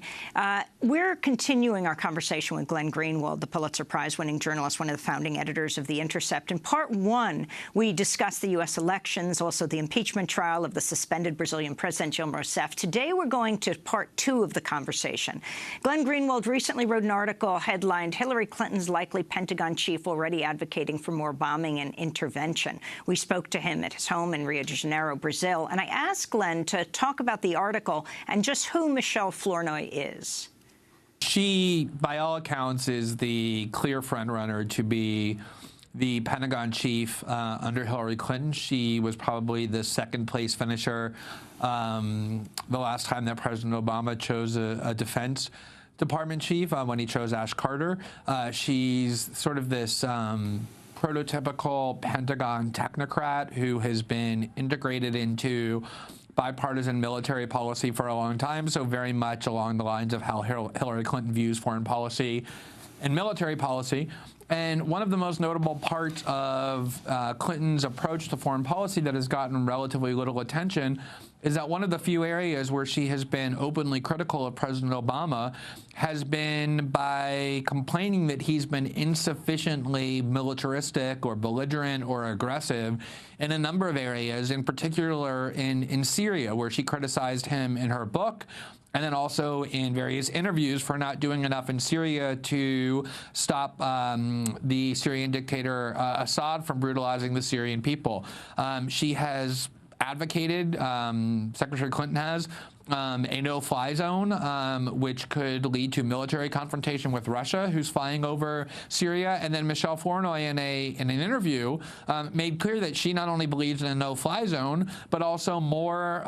We're continuing our conversation with Glenn Greenwald, the Pulitzer Prize-winning journalist, one of the founding editors of The Intercept. In Part 1, we discussed the U.S. elections, also the impeachment trial of the suspended Brazilian president, Dilma Rousseff. Today, we're going to Part 2 of the conversation. Glenn Greenwald recently wrote an article headlined, Hillary Clinton's likely Pentagon chief already advocating for more bombing and intervention. We spoke to him at his home in Rio de Janeiro, Brazil, and I asked Glenn to talk about the article and just who Michelle Flournoy is. She, by all accounts, is the clear frontrunner to be the Pentagon chief under Hillary Clinton. She was probably the second-place finisher the last time that President Obama chose a Defense Department chief, when he chose Ash Carter. She's sort of this prototypical Pentagon technocrat who has been integrated into bipartisan military policy for a long time, so very much along the lines of how Hillary Clinton views foreign policy and military policy. And one of the most notable parts of Clinton's approach to foreign policy that has gotten relatively little attention is that one of the few areas where she has been openly critical of President Obama has been by complaining that he's been insufficiently militaristic or belligerent or aggressive in a number of areas, in particular in Syria, where she criticized him in her book, and then also in various interviews for not doing enough in Syria to stop the Syrian dictator Assad from brutalizing the Syrian people. She has advocated, Secretary Clinton has, a no-fly zone, which could lead to military confrontation with Russia, who's flying over Syria. And then Michelle Flournoy, in an interview, made clear that she not only believes in a no-fly zone, but also more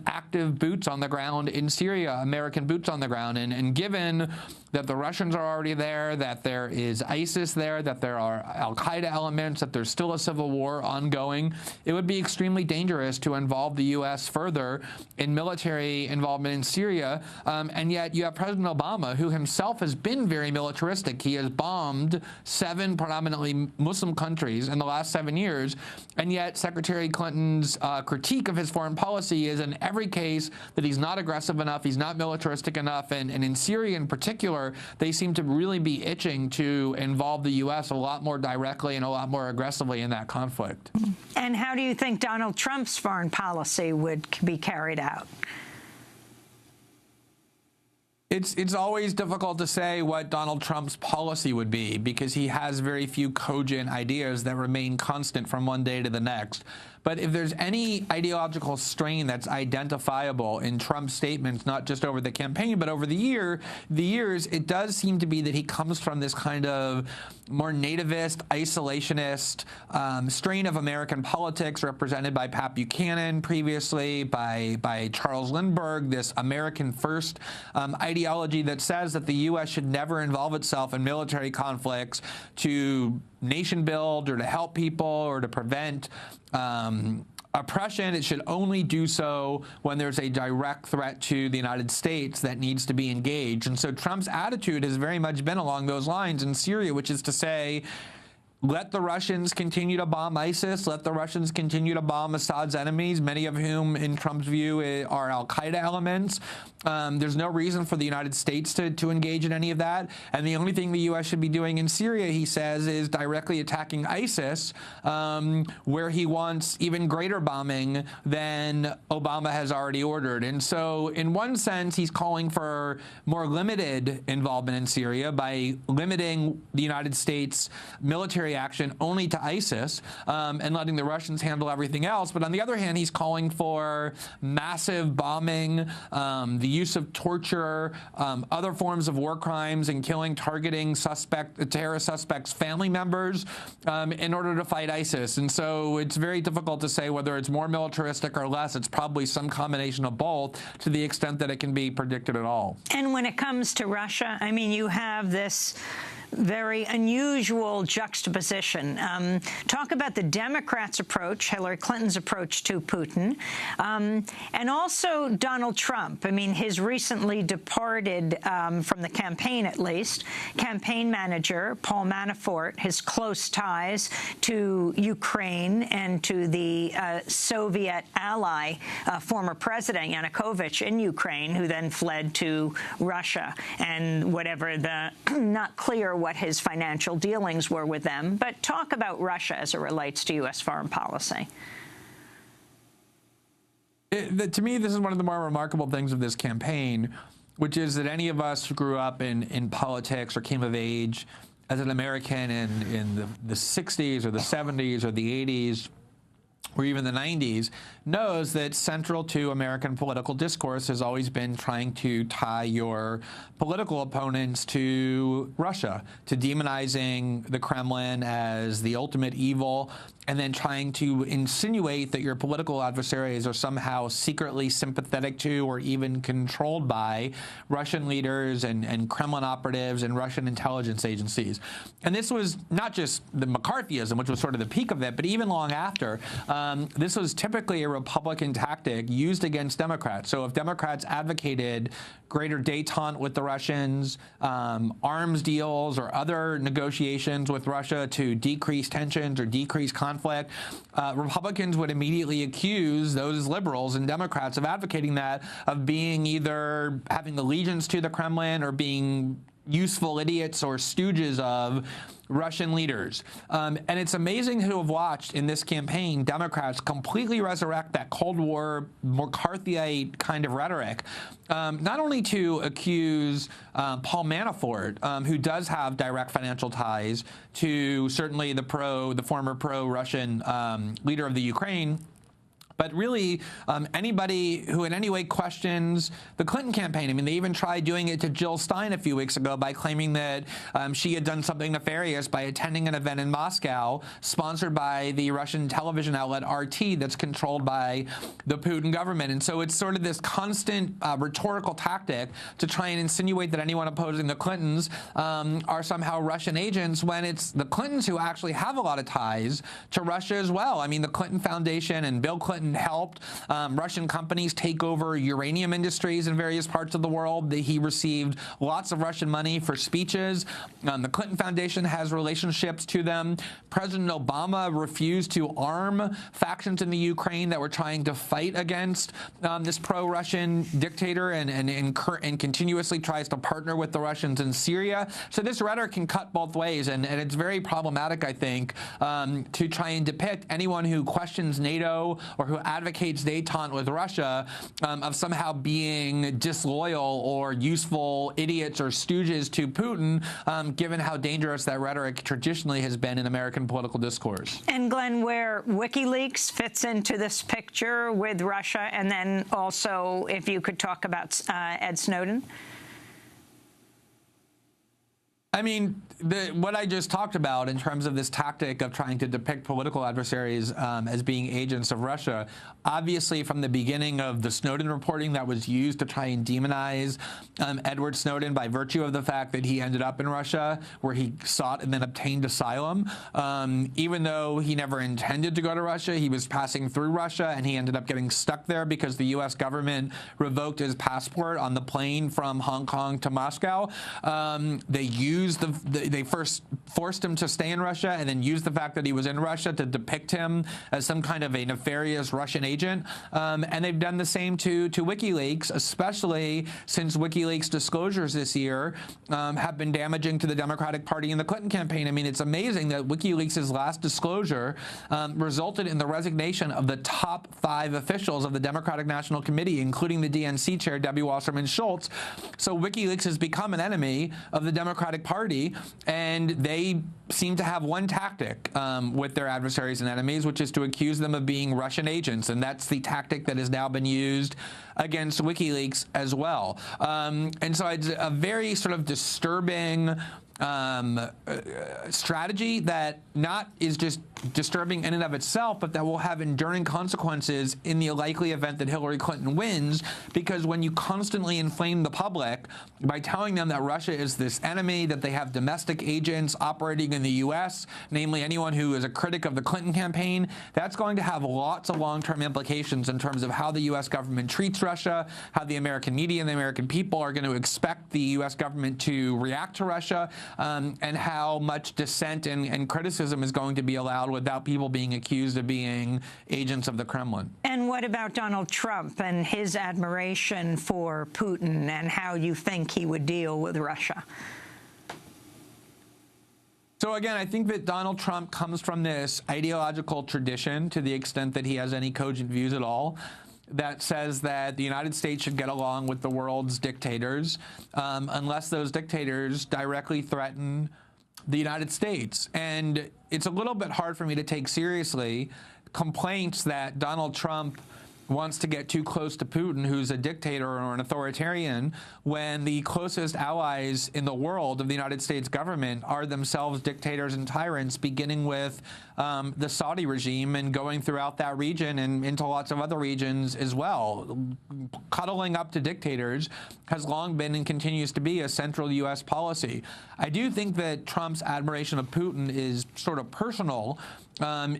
active boots on the ground in Syria, American boots on the ground. And given that the Russians are already there, that there is ISIS there, that there are al-Qaeda elements, that there's still a civil war ongoing, it would be extremely dangerous to involve the U.S. further in military involvement in Syria. And yet you have President Obama, who himself has been very militaristic. He has bombed 7 predominantly Muslim countries in the last 7 years. And yet Secretary Clinton's critique of his foreign policy is in every case that he's not aggressive enough, he's not militaristic enough. And in Syria in particular, they seem to really be itching to involve the U.S. a lot more directly and a lot more aggressively in that conflict. And how do you think Donald Trump's foreign policy would be carried out? It's always difficult to say what Donald Trump's policy would be because he has very few cogent ideas that remain constant from one day to the next. But if there's any ideological strain that's identifiable in Trump's statements, not just over the campaign, but over the years, it does seem to be that he comes from this kind of more nativist, isolationist strain of American politics represented by Pat Buchanan previously, by Charles Lindbergh, this American first ideology that says that the U.S. should never involve itself in military conflicts to nation build or to help people or to prevent oppression. It should only do so when there's a direct threat to the United States that needs to be engaged. And so Trump's attitude has very much been along those lines in Syria, which is to say, let the Russians continue to bomb ISIS. Let the Russians continue to bomb Assad's enemies, many of whom, in Trump's view, are al-Qaeda elements. There's no reason for the United States to engage in any of that. And the only thing the U.S. should be doing in Syria, he says, is directly attacking ISIS, where he wants even greater bombing than Obama has already ordered. And so, in one sense, he's calling for more limited involvement in Syria by limiting the United States military action only to ISIS and letting the Russians handle everything else. But on the other hand, he's calling for massive bombing, the use of torture, other forms of war crimes, and targeting terrorist suspects' family members in order to fight ISIS. And so it's very difficult to say whether it's more militaristic or less. It's probably some combination of both to the extent that it can be predicted at all. And when it comes to Russia, I mean, you have this very unusual juxtaposition. Talk about the Democrats' approach, Hillary Clinton's approach to Putin, and also Donald Trump. I mean, his recently departed, from the campaign at least, campaign manager, Paul Manafort, his close ties to Ukraine and to the Soviet ally, former President Yanukovych in Ukraine, who then fled to Russia, and whatever the not clear what his financial dealings were with them. But talk about Russia as it relates to U.S. foreign policy. To me, this is one of the more remarkable things of this campaign, which is that any of us who grew up in politics or came of age as an American in the 60s or the 70s or the 80s or even the 90s knows that central to American political discourse has always been trying to tie your political opponents to Russia, to demonizing the Kremlin as the ultimate evil, and then trying to insinuate that your political adversaries are somehow secretly sympathetic to or even controlled by Russian leaders and Kremlin operatives and Russian intelligence agencies. And this was not just the McCarthyism, which was sort of the peak of it, but even long after. This was typically a Republican tactic used against Democrats. So if Democrats advocated greater détente with the Russians, arms deals or other negotiations with Russia to decrease tensions or decrease conflict, Republicans would immediately accuse those liberals and Democrats of advocating that, of being either having allegiance to the Kremlin or being useful idiots or stooges of Russian leaders. And it's amazing to have watched in this campaign Democrats completely resurrect that Cold War McCarthyite kind of rhetoric, not only to accuse Paul Manafort, who does have direct financial ties to certainly the former pro-Russian leader of the Ukraine, but really, anybody who in any way questions the Clinton campaign. I mean, they even tried doing it to Jill Stein a few weeks ago by claiming that she had done something nefarious by attending an event in Moscow sponsored by the Russian television outlet RT that's controlled by the Putin government. And so it's sort of this constant rhetorical tactic to try and insinuate that anyone opposing the Clintons are somehow Russian agents, when it's the Clintons who actually have a lot of ties to Russia as well. I mean, the Clinton Foundation and Bill Clinton helped Russian companies take over uranium industries in various parts of the world. He received lots of Russian money for speeches. The Clinton Foundation has relationships to them. President Obama refused to arm factions in the Ukraine that were trying to fight against this pro-Russian dictator and continuously tries to partner with the Russians in Syria. So this rhetoric can cut both ways, and it's very problematic, I think, to try and depict anyone who questions NATO or who who advocates détente with Russia of somehow being disloyal or useful idiots or stooges to Putin, given how dangerous that rhetoric traditionally has been in American political discourse. And Glenn, where WikiLeaks fits into this picture with Russia, and then also if you could talk about Ed Snowden. I mean, what I just talked about in terms of this tactic of trying to depict political adversaries as being agents of Russia, obviously from the beginning of the Snowden reporting that was used to try and demonize Edward Snowden by virtue of the fact that he ended up in Russia where he sought and then obtained asylum. Even though he never intended to go to Russia, he was passing through Russia and he ended up getting stuck there because the U.S. government revoked his passport on the plane from Hong Kong to Moscow. They first forced him to stay in Russia and then used the fact that he was in Russia to depict him as some kind of a nefarious Russian agent. And they've done the same to WikiLeaks, especially since WikiLeaks disclosures this year have been damaging to the Democratic Party and the Clinton campaign. I mean, it's amazing that WikiLeaks' last disclosure resulted in the resignation of the top 5 officials of the Democratic National Committee, including the DNC chair, Debbie Wasserman Schultz. So WikiLeaks has become an enemy of the Democratic Party, and they seem to have one tactic with their adversaries and enemies, which is to accuse them of being Russian agents, and that's the tactic that has now been used against WikiLeaks as well. And so it's a very sort of disturbing strategy that not is just disturbing in and of itself, but that will have enduring consequences in the likely event that Hillary Clinton wins, because when you constantly inflame the public by telling them that Russia is this enemy, that they have domestic agents operating in the U.S., namely anyone who is a critic of the Clinton campaign, that's going to have lots of long-term implications in terms of how the U.S. government treats Russia, how the American media and the American people are going to expect the U.S. government to react to Russia, and how much dissent and criticism is going to be allowed without people being accused of being agents of the Kremlin. And what about Donald Trump and his admiration for Putin and how you think he would deal with Russia? So again, I think that Donald Trump comes from this ideological tradition, to the extent that he has any cogent views at all, that says that the United States should get along with the world's dictators unless those dictators directly threaten the United States. And it's a little bit hard for me to take seriously complaints that Donald Trump wants to get too close to Putin, who's a dictator or an authoritarian, when the closest allies in the world of the United States government are themselves dictators and tyrants, beginning with the Saudi regime and going throughout that region and into lots of other regions as well. Cuddling up to dictators has long been and continues to be a central U.S. policy. I do think that Trump's admiration of Putin is sort of personal,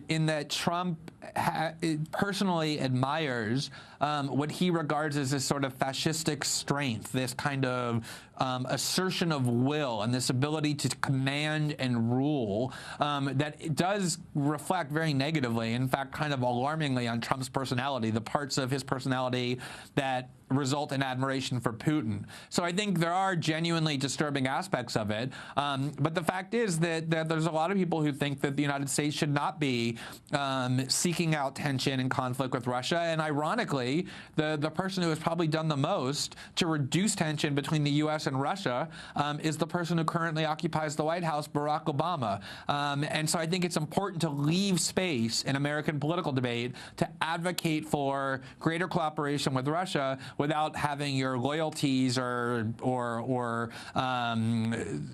in that Trump personally admires what he regards as this sort of fascistic strength, this kind of assertion of will and this ability to command and rule that it does reflect very negatively, in fact, kind of alarmingly, on Trump's personality, the parts of his personality that result in admiration for Putin. So I think there are genuinely disturbing aspects of it. But the fact is that there's a lot of people who think that the United States should not be seeking out tension and conflict with Russia. And ironically, the person who has probably done the most to reduce tension between the U.S. and Russia is the person who currently occupies the White House, Barack Obama. And so I think it's important to leave space in American political debate to advocate for greater cooperation with Russia without having your loyalties or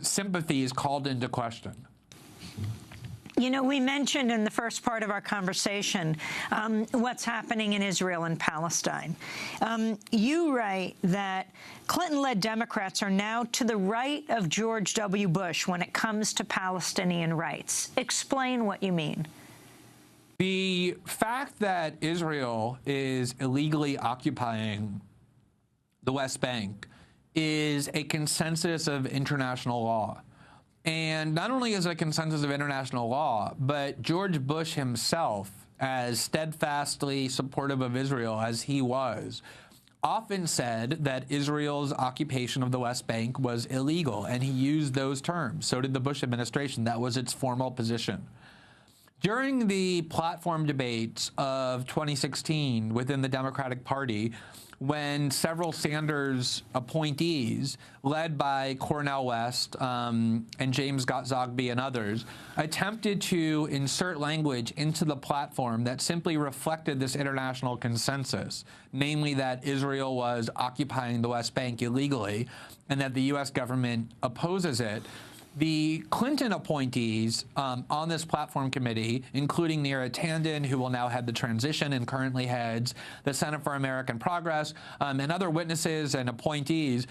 sympathies called into question. You know, we mentioned in the first part of our conversation what's happening in Israel and Palestine. You write that Clinton-led Democrats are now to the right of George W. Bush when it comes to Palestinian rights. Explain what you mean. The fact that Israel is illegally occupying the West Bank is a consensus of international law. And not only is it a consensus of international law, but George Bush himself, as steadfastly supportive of Israel as he was, often said that Israel's occupation of the West Bank was illegal, and he used those terms. So did the Bush administration. That was its formal position. During the platform debates of 2016 within the Democratic Party, when several Sanders appointees, led by Cornel West and James Zogby and others, attempted to insert language into the platform that simply reflected this international consensus, namely that Israel was occupying the West Bank illegally and that the U.S. government opposes it, the Clinton appointees on this platform committee, including Neera Tanden, who will now head the transition and currently heads the Center for American Progress, and other witnesses and appointees,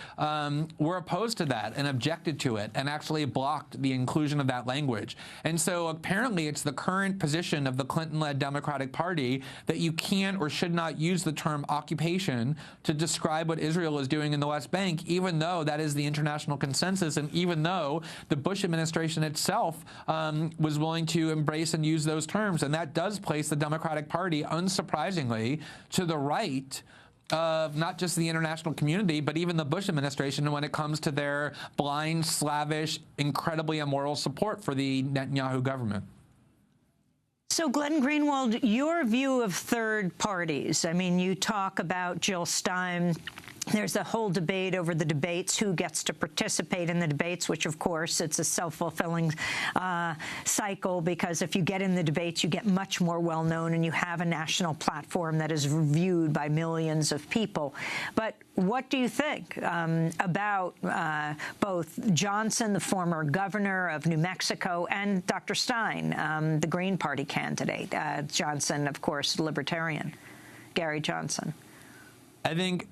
were opposed to that and objected to it and actually blocked the inclusion of that language. And so apparently it's the current position of the Clinton-led Democratic Party that you can't or should not use the term occupation to describe what Israel is doing in the West Bank, even though that is the international consensus and even though the Bush administration itself was willing to embrace and use those terms. And that does place the Democratic Party, unsurprisingly, to the right of not just the international community, but even the Bush administration when it comes to their blind, slavish, incredibly immoral support for the Netanyahu government. So, Glenn Greenwald, your view of third parties, I mean, you talk about Jill Stein. There's a whole debate over the debates, who gets to participate in the debates, which, of course, it's a self-fulfilling cycle, because if you get in the debates, you get much more well-known and you have a national platform that is viewed by millions of people. But what do you think about both Johnson, the former governor of New Mexico, and Dr. Stein, the Green Party candidate? Johnson, of course, libertarian, Gary Johnson. I think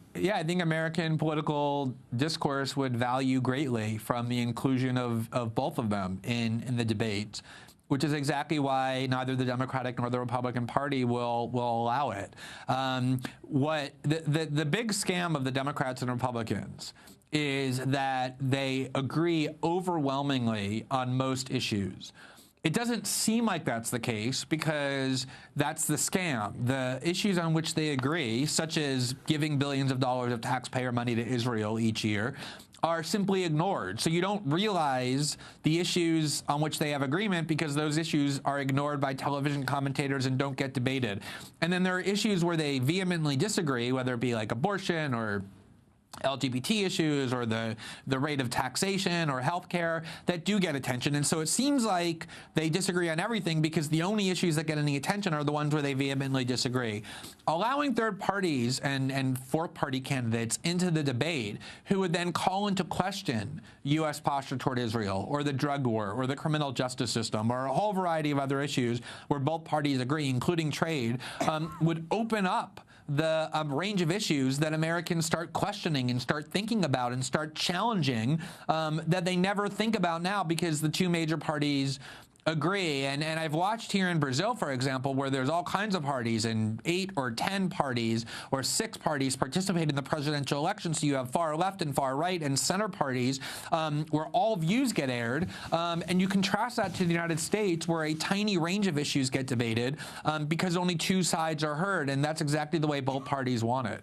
American political discourse would value greatly from the inclusion of both of them in the debate, which is exactly why neither the Democratic nor the Republican Party will allow it. The big scam of the Democrats and Republicans is that they agree overwhelmingly on most issues. It doesn't seem like that's the case because that's the scam. The issues on which they agree, such as giving billions of dollars of taxpayer money to Israel each year, are simply ignored. So you don't realize the issues on which they have agreement because those issues are ignored by television commentators and don't get debated. And then there are issues where they vehemently disagree, whether it be like abortion or LGBT issues or the rate of taxation or healthcare, that do get attention. And so it seems like they disagree on everything because the only issues that get any attention are the ones where they vehemently disagree. Allowing third parties and fourth party candidates into the debate who would then call into question U.S. posture toward Israel or the drug war or the criminal justice system or a whole variety of other issues where both parties agree, including trade, would open up the range of issues that Americans start questioning and start thinking about and start challenging that they never think about now because the two major parties agree. And I've watched here in Brazil, for example, where there's all kinds of parties and 8 or 10 parties or 6 parties participate in the presidential election. So you have far left and far right and center parties where all views get aired. And you contrast that to the United States where a tiny range of issues get debated because only 2 sides are heard. And that's exactly the way both parties want it.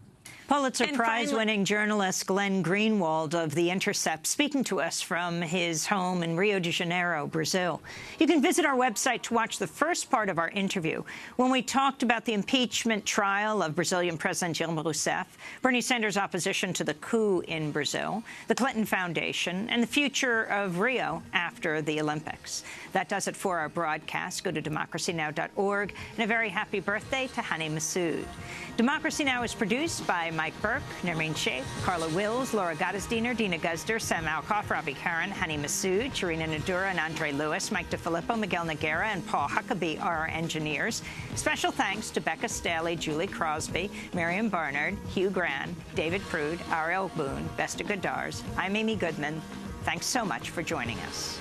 Pulitzer Prize-winning journalist Glenn Greenwald of The Intercept speaking to us from his home in Rio de Janeiro, Brazil. You can visit our website to watch the first part of our interview when we talked about the impeachment trial of Brazilian President Dilma Rousseff, Bernie Sanders' opposition to the coup in Brazil, the Clinton Foundation, and the future of Rio after the Olympics. That does it for our broadcast. Go to democracynow.org. And a very happy birthday to Hani Massoud. Democracy Now! Is produced by Mike Burke, Nermeen Sheikh, Carla Wills, Laura Gottesdiener, Dina Guzder, Sam Alcoff, Robbie Karen, Hani Massoud, Charina Nadura, and Andre Lewis, Mike DeFilippo, Miguel Noguera, and Paul Huckabee are our engineers. Special thanks to Becca Staley, Julie Crosby, Miriam Barnard, Hugh Gran, David Prude, Ariel Boone, Vesta Godars. I'm Amy Goodman. Thanks so much for joining us.